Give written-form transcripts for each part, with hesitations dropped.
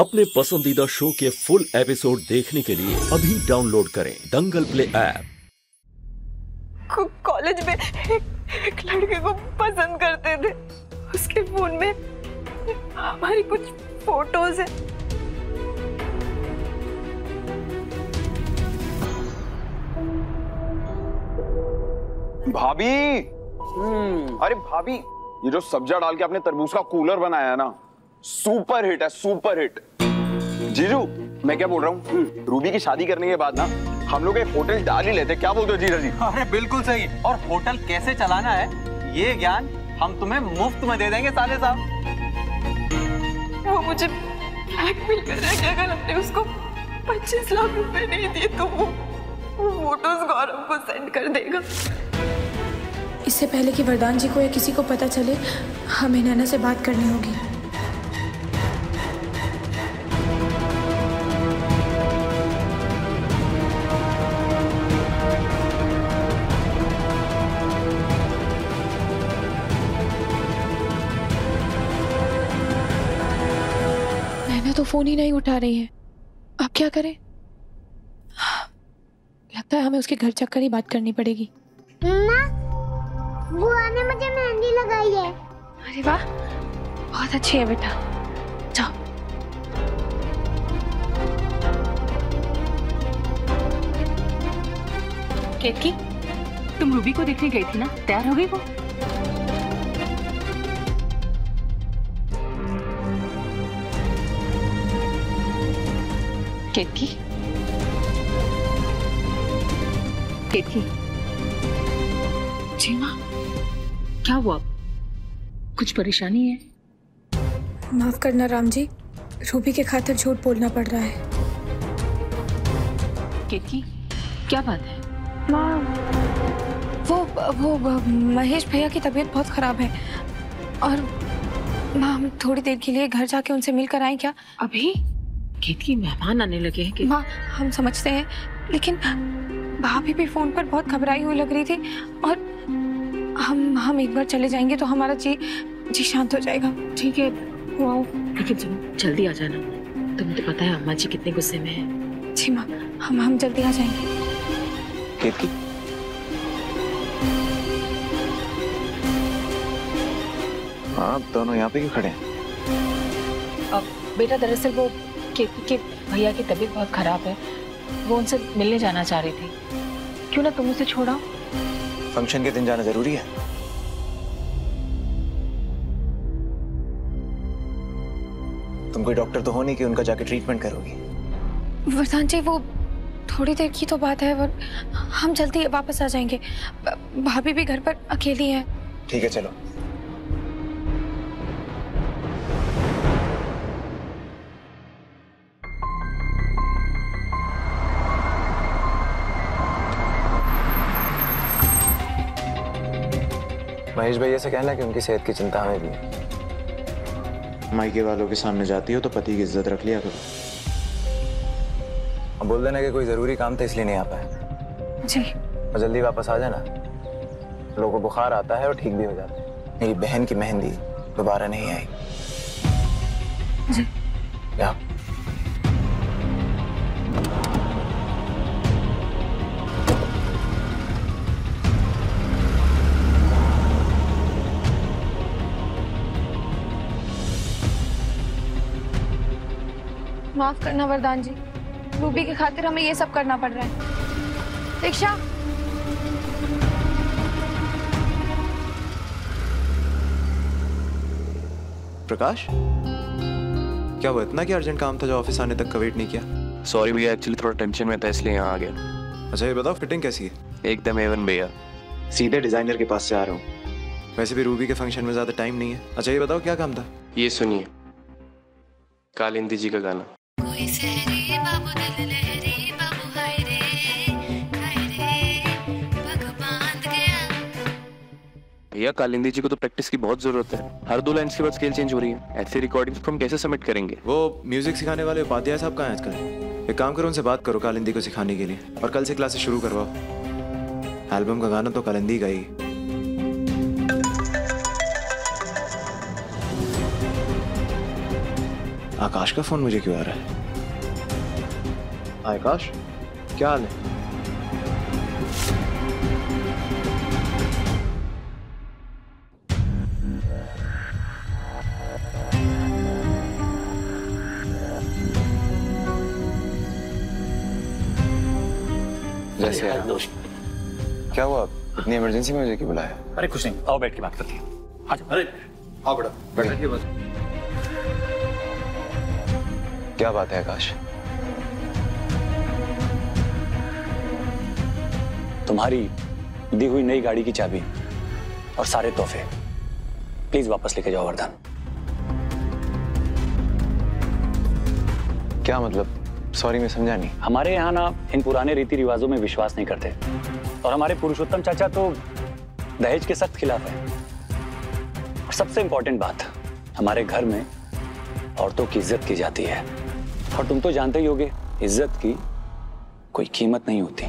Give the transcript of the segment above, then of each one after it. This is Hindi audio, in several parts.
अपने पसंदीदा शो के फुल एपिसोड देखने के लिए अभी डाउनलोड करें दंगल प्ले ऐप। कॉलेज में एक लड़के को पसंद करते थे। उसके फोन में हमारी कुछ फोटोज है। भाभी, अरे भाभी, ये जो सब्जा डाल के आपने तरबूज का कूलर बनाया है ना, सुपर हिट है, सुपर हिट। जीजू, मैं क्या बोल रहा हूँ, रूबी की शादी करने के बाद ना हम लोग एक होटल डाल ही लेते, क्या बोलते हो जीजा जी? अरे बिल्कुल सही। और होटल कैसे चलाना है ये ज्ञान हम तुम्हें मुफ्त में दे देंगे साले साहब। वो मुझे ब्लैकमेल कर रहा है कि अगर हमने उसको 25 लाख रुपए नहीं दिए तो वो फोटोज गौरव को सेंड कर देगा। इससे पहले कि वरदान जी को या किसी को पता चले, हमें नैना से बात करनी होगी। नैना तो फोन ही नहीं उठा रही है। अब क्या करें? लगता है हमें उसके घर चक्कर ही बात करनी पड़ेगी। बुआ ने मुझे मेहंदी लगाई है। अरे वाह, बहुत अच्छी है बेटा। जाओ। केतकी, तुम रूबी को देखने गई थी ना, तैयार हो गई वो? केतकी, केतकी। जी माँ। क्या हुआ? कुछ परेशानी है? माफ करना राम जी, रूबी के खातिर झूठ बोलना पड़ रहा है। केतकी, क्या बात है? माँ, वो महेश भैया की तबीयत बहुत खराब है और माँ, हम थोड़ी देर के लिए घर जाके उनसे मिलकर आए क्या? अभी? केतकी, मेहमान आने लगे हैं। माँ, हम समझते हैं, लेकिन भाभी भी फोन पर बहुत घबराई हुई लग रही थी और हम एक बार चले जाएंगे तो हमारा जी शांत हो जाएगा। ठीक है, वो आओ, लेकिन सुनो, जल्दी आ जाना। तुम्हें तो पता है अम्मा जी कितने गुस्से में हैं। जी माँ, हम जल्दी आ जाएंगे। केतकी, आप दोनों यहाँ पे क्यों खड़े हैं? अब बेटा, दरअसल वो केतकी के भैया की तबीयत बहुत खराब है, वो उनसे मिलने जाना चाह रही थी। क्यों ना तुम उसे छोड़ाओ? फंक्शन के दिन जाना जरूरी है? तुम कोई डॉक्टर तो हो नहीं कि उनका जाके ट्रीटमेंट करोगी? वरदान जी, वो थोड़ी देर की तो बात है और हम जल्दी वापस आ जाएंगे। भाभी भी घर पर अकेली है। ठीक है, चलो। महेश भैया से कहना कि उनकी सेहत की चिंता हमें भी है। मायके वालों के सामने जाती हो तो पति की इज्जत रख लिया करो। अब बोल देना कि कोई जरूरी काम था इसलिए नहीं आ पाया। जी। और जल्दी वापस आ जाना। लोगों को बुखार आता है और ठीक भी हो जाता है। मेरी बहन की मेहंदी दोबारा नहीं आई। जी। या। माफ करना वरदान जी, रूबी की खातिर हमें ये सब करना पड़ रहा है। दीक्षा, प्रकाश, क्या वो इतना क्या अर्जेंट काम था जो ऑफिस आने तक का वेट नहीं किया? सॉरी भैया, एक्चुअली थोड़ा टेंशन में था इसलिए यहाँ आ गया। अच्छा ये बताओ, फिटिंग कैसी है? एकदम A1 भैया। सीधे डिजाइनर के पास से आ रहा हूँ। वैसे भी रूबी के फंक्शन में ज्यादा टाइम नहीं है। अच्छा ये बताओ, क्या काम था? ये सुनिए, कालिंदी जी का गाना। कोई सहरी बाबू दिल लहरी बाबू हाय रे पग बांध गया। भैया, कालिंदी जी को तो प्रैक्टिस की बहुत जरूरत है। हर 2 लाइन्स के बाद स्केल चेंज हो रही है। ऐसी रिकॉर्डिंग्स को हम कैसे सबमिट करेंगे? वो म्यूजिक सिखाने वाले उपाध्याय साहब कहाँ हैं आजकल? एक काम करो, उनसे बात करो कालिंदी को सिखाने के लिए, और कल से क्लासेस शुरू करवाओ। एल्बम का गाना तो कालिंदी गाई। आकाश का फोन मुझे क्यों आ रहा है? आकाश, क्या हाल है? जैसे यार दोस्त, क्या हुआ? इतनी इमरजेंसी में मुझे क्यों बुलाया? अरे कुछ नहीं, आओ बैठ के बात करते हैं। हाँ अरे आओ बेटा, बैठिए बस। क्या बात है आकाश? तुम्हारी दी हुई नई गाड़ी की चाबी और सारे तोहफे प्लीज वापस लेके जाओ वरदान। क्या मतलब? सॉरी, मैं समझा नहीं। हमारे यहाँ ना इन पुराने रीति रिवाजों में विश्वास नहीं करते और हमारे पुरुषोत्तम चाचा तो दहेज के सख्त खिलाफ है। और सबसे इंपॉर्टेंट बात, हमारे घर में औरतों की इज्जत की जाती है और तुम तो जानते ही होगे इज्जत की कोई कीमत नहीं होती।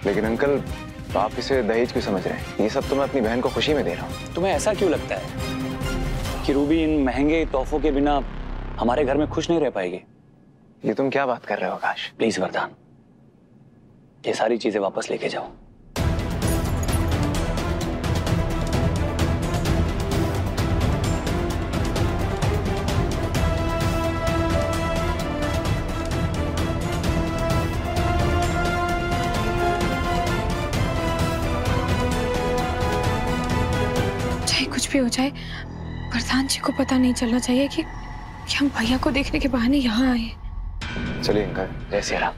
लेकिन अंकल, आप इसे दहेज क्यों समझ रहे हैं? ये सब तो मैं अपनी बहन को खुशी में दे रहा हूँ। तुम्हें ऐसा क्यों लगता है कि रूबी इन महंगे तोहफों के बिना हमारे घर में खुश नहीं रह पाएगी? ये तुम क्या बात कर रहे हो आकाश? प्लीज वरदान, ये सारी चीजें वापस लेके जाओ। चाहे कुछ भी हो जाए, वरदान जी को पता नहीं चलना चाहिए कि हम भैया को देखने के बहाने यहाँ आए। चलिए अंकल, जय श्री राम।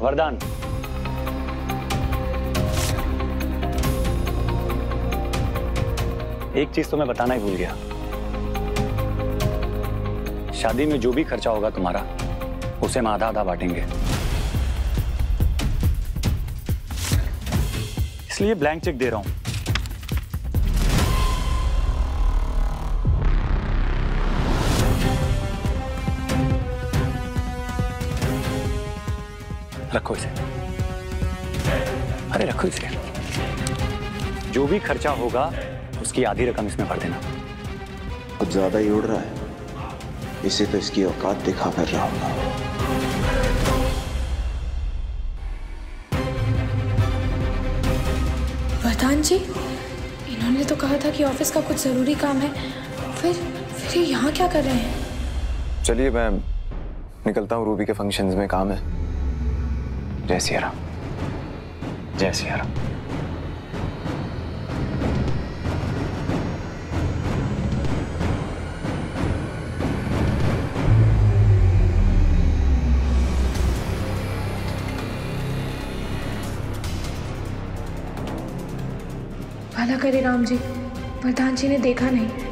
वरदान, एक चीज तो मैं बताना ही भूल गया। शादी में जो भी खर्चा होगा तुम्हारा, उसे हम आधा आधा बांटेंगे। इसलिए ब्लैंक चेक दे रहा हूं। रखो इसे। अरे रखो इसे। जो भी खर्चा होगा उसकी आधी रकम इसमें भर देना। कुछ ज्यादा ही उड़ रहा है, इसे तो इसकी औकात दिखा कर रहा हूँ। वरदान जी, इन्होंने तो कहा था कि ऑफिस का कुछ जरूरी काम है, फिर ये यहाँ क्या कर रहे हैं? चलिए मैं निकलता हूँ, रूबी के फंक्शंस में काम है। जय श्री राम। जय श्री राम। भला करे राम जी, वरदान जी ने देखा नहीं।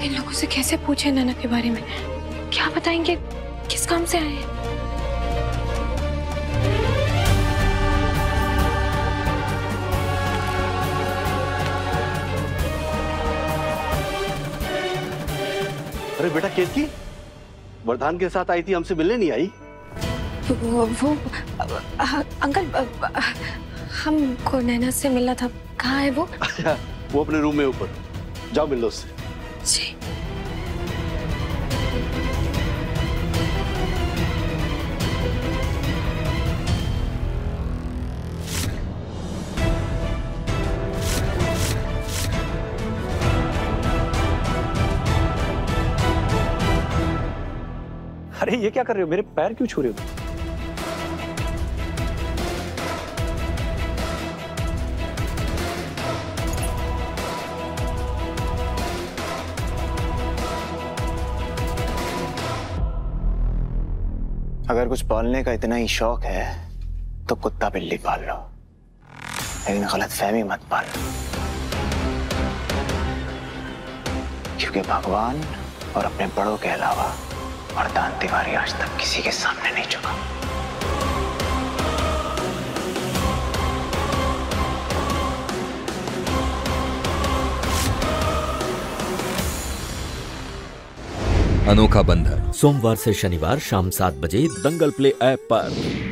इन लोगों से कैसे पूछे नैना के बारे में? क्या बताएंगे किस काम से आए हैं? अरे बेटा केतकी, वरदान के साथ आई थी, हमसे मिलने नहीं आई? वो अंकल, हमको नैना से मिलना था। कहाँ है वो? अच्छा, वो अपने रूम में ऊपर। जाओ मिल लो उससे। जी। अरे ये क्या कर रहे हो? मेरे पैर क्यों छू रहे हो? अगर कुछ पालने का इतना ही शौक है तो कुत्ता बिल्ली पाल लो, लेकिन गलतफहमी मत पालो, क्योंकि भगवान और अपने बड़ों के अलावा वरदान तिवारी आज तक किसी के सामने नहीं झुका। अनोखा बंधन सोमवार से शनिवार शाम 7 बजे दंगल प्ले ऐप पर।